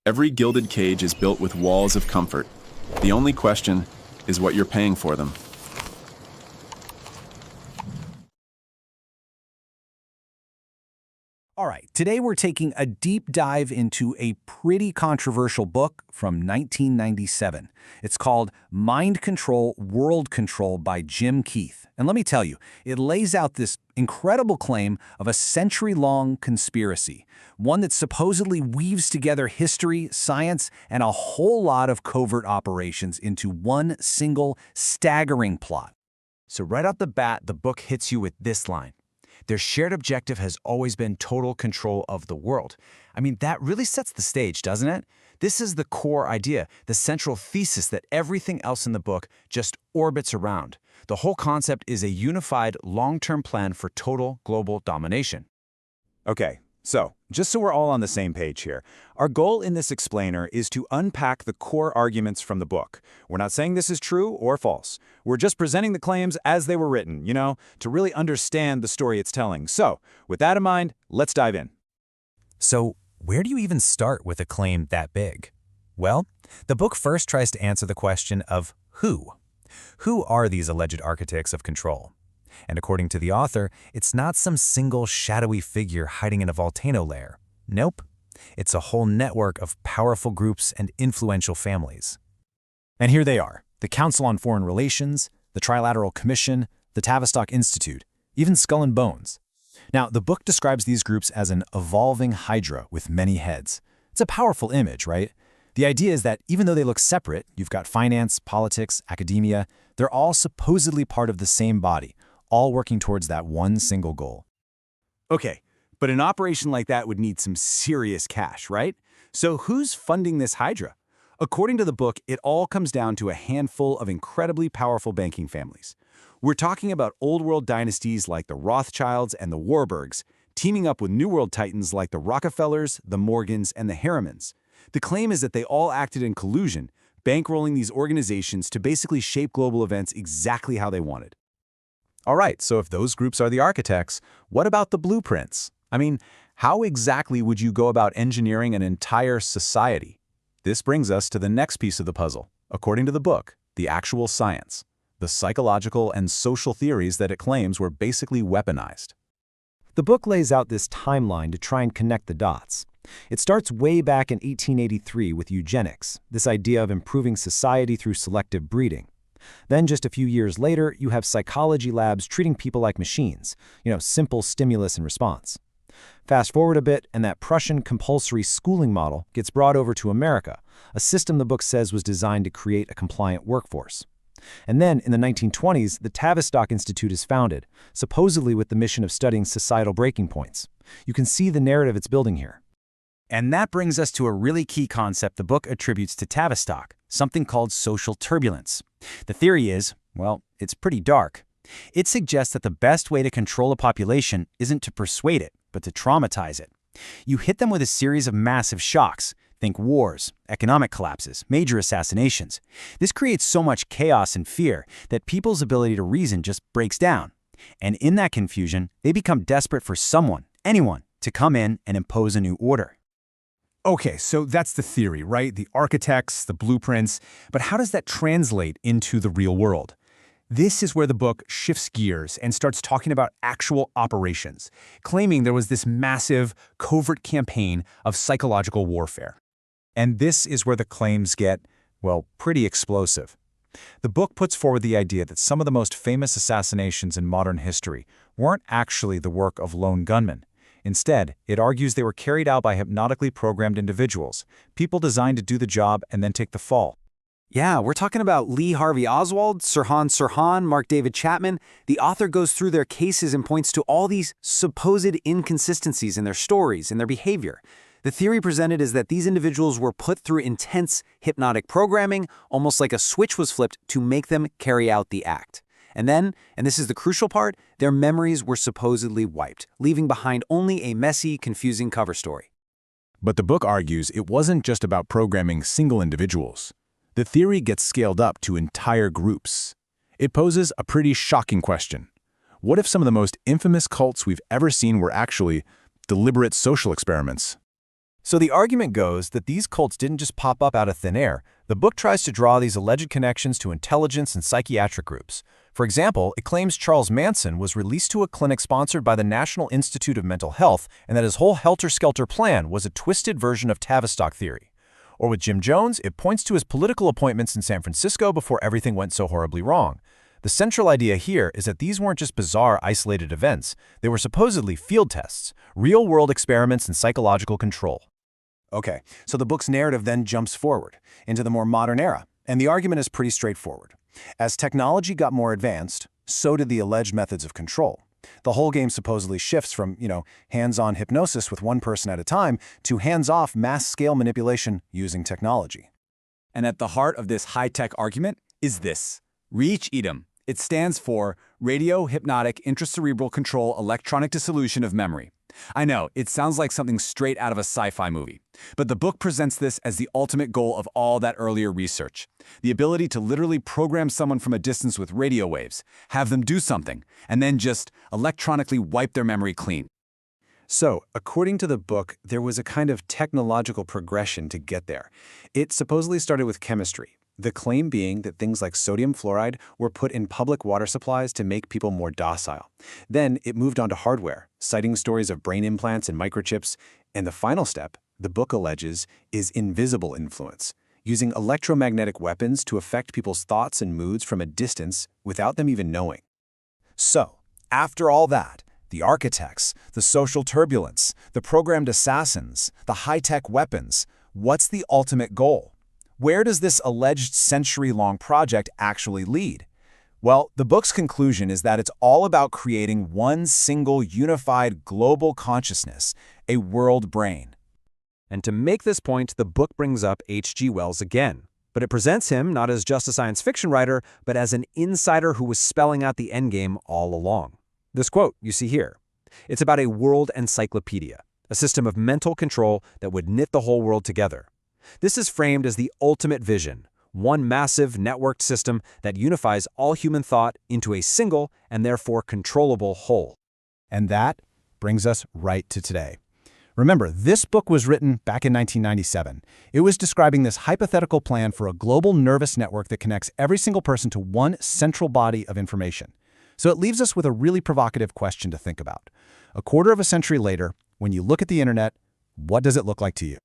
Every gilded cage is built with walls of comfort. The only question is what you're paying for them. All right, today we're taking a deep dive into a pretty controversial book from 1997. It's called Mind Control, World Control by Jim Keith. And let me tell you, it lays out this incredible claim of a century-long conspiracy, one that supposedly weaves together history, science, and a whole lot of covert operations into one single staggering plot. So right off the bat, the book hits you with this line. Their shared objective has always been total control of the world. I mean, that really sets the stage, doesn't it? This is the core idea, the central thesis that everything else in the book just orbits around. The whole concept is a unified, long-term plan for total global domination. Okay, so just so we're all on the same page here, our goal in this explainer is to unpack the core arguments from the book. We're not saying this is true or false. We're just presenting the claims as they were written, to really understand the story it's telling. So, with that in mind, let's dive in. So, where do you even start with a claim that big? Well, the book first tries to answer the question of who. Who are these alleged architects of control? And according to the author, it's not some single shadowy figure hiding in a volcano lair. Nope. It's a whole network of powerful groups and influential families. And here they are, the Council on Foreign Relations, the Trilateral Commission, the Tavistock Institute, even Skull and Bones. Now, the book describes these groups as an evolving hydra with many heads. It's a powerful image, right? The idea is that even though they look separate, you've got finance, politics, academia, they're all supposedly part of the same body, all working towards that one single goal. Okay, but an operation like that would need some serious cash, right? So who's funding this hydra? According to the book, it all comes down to a handful of incredibly powerful banking families. We're talking about Old World dynasties like the Rothschilds and the Warburgs, teaming up with New World titans like the Rockefellers, the Morgans, and the Harrimans. The claim is that they all acted in collusion, bankrolling these organizations to basically shape global events exactly how they wanted. All right, so if those groups are the architects, what about the blueprints? I mean, how exactly would you go about engineering an entire society? This brings us to the next piece of the puzzle. According to the book, the actual science, the psychological and social theories that it claims were basically weaponized. The book lays out this timeline to try and connect the dots. It starts way back in 1883 with eugenics, this idea of improving society through selective breeding. Then just a few years later, you have psychology labs treating people like machines, simple stimulus and response. Fast forward a bit, and that Prussian compulsory schooling model gets brought over to America, a system the book says was designed to create a compliant workforce. And then, in the 1920s, the Tavistock Institute is founded, supposedly with the mission of studying societal breaking points. You can see the narrative it's building here. And that brings us to a really key concept the book attributes to Tavistock, something called social turbulence. The theory is, well, it's pretty dark. It suggests that the best way to control a population isn't to persuade it, but to traumatize it. You hit them with a series of massive shocks. Think wars, economic collapses, major assassinations. This creates so much chaos and fear that people's ability to reason just breaks down. And in that confusion, they become desperate for someone, anyone, to come in and impose a new order. Okay, so that's the theory, right? The architects, the blueprints. But how does that translate into the real world? This is where the book shifts gears and starts talking about actual operations, claiming there was this massive, covert campaign of psychological warfare. And this is where the claims get, well, pretty explosive. The book puts forward the idea that some of the most famous assassinations in modern history weren't actually the work of lone gunmen. Instead, it argues they were carried out by hypnotically programmed individuals, people designed to do the job and then take the fall. Yeah, we're talking about Lee Harvey Oswald, Sirhan Sirhan, Mark David Chapman. The author goes through their cases and points to all these supposed inconsistencies in their stories and their behavior. The theory presented is that these individuals were put through intense hypnotic programming, almost like a switch was flipped to make them carry out the act. And then, and this is the crucial part, their memories were supposedly wiped, leaving behind only a messy, confusing cover story. But the book argues it wasn't just about programming single individuals. The theory gets scaled up to entire groups. It poses a pretty shocking question. What if some of the most infamous cults we've ever seen were actually deliberate social experiments? So the argument goes that these cults didn't just pop up out of thin air. The book tries to draw these alleged connections to intelligence and psychiatric groups. For example, it claims Charles Manson was released to a clinic sponsored by the National Institute of Mental Health and that his whole helter-skelter plan was a twisted version of Tavistock theory. Or with Jim Jones, it points to his political appointments in San Francisco before everything went so horribly wrong. The central idea here is that these weren't just bizarre, isolated events. They were supposedly field tests, real-world experiments in psychological control. Okay, so the book's narrative then jumps forward into the more modern era, and the argument is pretty straightforward. As technology got more advanced, so did the alleged methods of control. The whole game supposedly shifts from, hands-on hypnosis with one person at a time to hands-off mass-scale manipulation using technology. And at the heart of this high-tech argument is this: REACH-EDM. It stands for Radio Hypnotic Intracerebral Control Electronic Dissolution of Memory. I know, it sounds like something straight out of a sci-fi movie, but the book presents this as the ultimate goal of all that earlier research. The ability to literally program someone from a distance with radio waves, have them do something, and then just electronically wipe their memory clean. So, according to the book, there was a kind of technological progression to get there. It supposedly started with chemistry, the claim being that things like sodium fluoride were put in public water supplies to make people more docile. Then it moved on to hardware, citing stories of brain implants and microchips. And the final step, the book alleges, is invisible influence, using electromagnetic weapons to affect people's thoughts and moods from a distance without them even knowing. So, after all that, the architects, the social turbulence, the programmed assassins, the high-tech weapons, what's the ultimate goal? Where does this alleged century-long project actually lead? Well, the book's conclusion is that it's all about creating one single unified global consciousness, a world brain. And to make this point, the book brings up H.G. Wells again. But it presents him not as just a science fiction writer, but as an insider who was spelling out the endgame all along. This quote you see here. It's about a world encyclopedia, a system of mental control that would knit the whole world together. This is framed as the ultimate vision, one massive networked system that unifies all human thought into a single and therefore controllable whole. And that brings us right to today. Remember, this book was written back in 1997. It was describing this hypothetical plan for a global nervous network that connects every single person to one central body of information. So it leaves us with a really provocative question to think about. A quarter of a century later, when you look at the internet, what does it look like to you?